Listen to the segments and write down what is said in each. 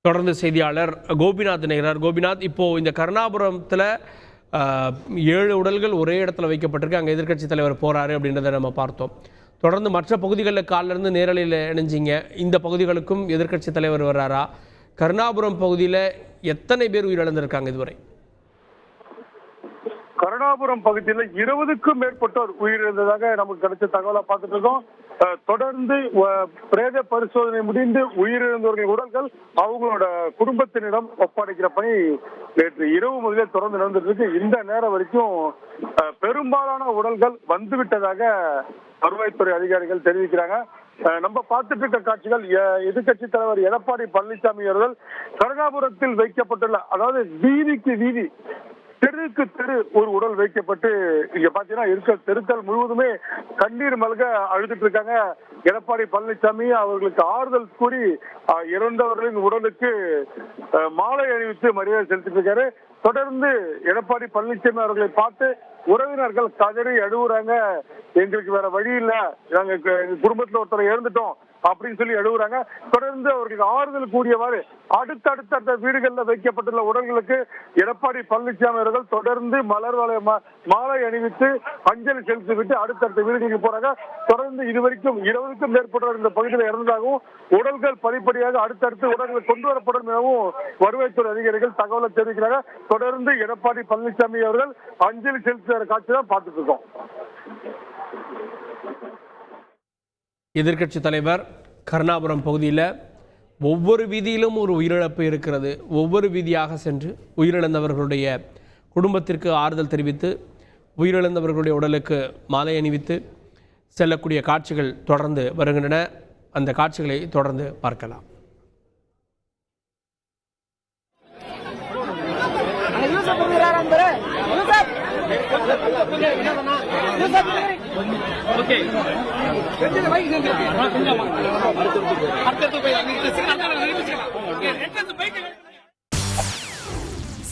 தொடர்ந்து செய்தியாளர் கோபிநாத் இணைகிறார். கோபிநாத், இப்போது இந்த கருணாபுரத்தில் 7 உடல்கள் ஒரே இடத்துல வைக்கப்பட்டிருக்கு. அங்கே எதிர்க்கட்சி தலைவர் போகிறாரு அப்படின்றத நம்ம பார்த்தோம். தொடர்ந்து மற்ற பகுதிகளில் காலிலிருந்து நேரலையில் இணைஞ்சிங்க. இந்த பகுதிகளுக்கும் எதிர்க்கட்சி தலைவர் வர்றாரா? கருணாபுரம் பகுதியில் எத்தனை பேர் உயிரிழந்திருக்காங்க இதுவரை? கருணாபுரம் பகுதியில் 20க்கும் மேற்பட்டோர் உயிரிழந்ததாக நமக்கு கிடைச்ச தகவலா பார்த்துட்டு இருக்கோம். தொடர்ந்து பிரேத பரிசோதனை முடிந்து உயிரிழந்தவர்களின் உடல்கள் அவங்களோட குடும்பத்தினிடம் ஒப்படைக்கிற பணி நேற்று இரவு முதலே தொடர்ந்து நடந்துட்டு இருக்கு. இந்த நேரம் வரைக்கும் பெரும்பாலான உடல்கள் வந்துவிட்டதாக வருவாய்த்துறை அதிகாரிகள் தெரிவிக்கிறாங்க. நம்ம பார்த்துட்டு இருக்க காட்சிகள் எதிர்கட்சி தலைவர் எடப்பாடி பழனிசாமி அவர்கள் கருணாபுரத்தில் வைக்கப்பட்டுள்ள, அதாவது வீதிக்கு வீதி, தெருக்கு தெரு ஒரு உடல் வைக்கப்பட்டு இங்க பாத்தீங்கன்னா இருக்க தெருக்கள் முழுவதுமே கண்ணீர் மல்க அழுதுட்டு இருக்காங்க. எடப்பாடி பழனிசாமி அவர்களுக்கு ஆறுதல் கூறி இறந்தவர்களின் உடலுக்கு மாலை அணிவித்து மரியாதை செலுத்திட்டு இருக்காரு. தொடர்ந்து எடப்பாடி பழனிசாமி அவர்களை பார்த்து உறவினர்கள் கதறி அழுகுறாங்க. எங்களுக்கு வேற வழி இல்ல, நாங்க குடும்பத்துல ஒருத்தரை இறந்துட்டோம் அப்படின்னு சொல்லி எழுவுறாங்க. தொடர்ந்து அவர்களுக்கு ஆறுதல் கூடியவாறு அடுத்தடுத்த வீடுகளில் வைக்கப்பட்டுள்ள உடல்களுக்கு எடப்பாடி பழனிசாமி அவர்கள் தொடர்ந்து மாலை அணிவித்து அஞ்சலி செலுத்திவிட்டு அடுத்தடுத்த வீடுகளுக்கு போறாங்க. தொடர்ந்து இதுவரைக்கும் 20க்கும் மேற்பட்டவர் இந்த பகுதியில் இறந்ததாகவும் உடல்கள் படிப்படியாக அடுத்தடுத்து உடல்கள் கொண்டு வரப்படும் எனவும் வருவாய்த்துறை அதிகாரிகள் தகவலை தெரிவிக்கிறாங்க. தொடர்ந்து எடப்பாடி பழனிசாமி அவர்கள் அஞ்சலி செலுத்துகிற காட்சி தான் பார்த்துட்டு இருக்கோம். எதிர்க்கட்சி தலைவர் கருணாபுரம் பகுதியில் ஒவ்வொரு வீதியிலும் ஒரு உயிரிழப்பு இருக்கிறது. ஒவ்வொரு வீதியாக சென்று உயிரிழந்தவர்களுடைய குடும்பத்திற்கு ஆறுதல் தெரிவித்து உயிரிழந்தவர்களுடைய உடலுக்கு மாலை அணிவித்து செல்லக்கூடிய காட்சிகள் தொடர்ந்து வருகின்றன. அந்த காட்சிகளை தொடர்ந்து பார்க்கலாம்.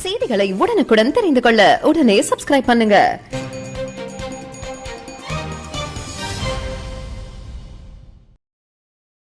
செய்திகளை உடனுக்குடன் தெரிந்து கொள்ள உடனே சப்ஸ்கிரைப் பண்ணுங்க.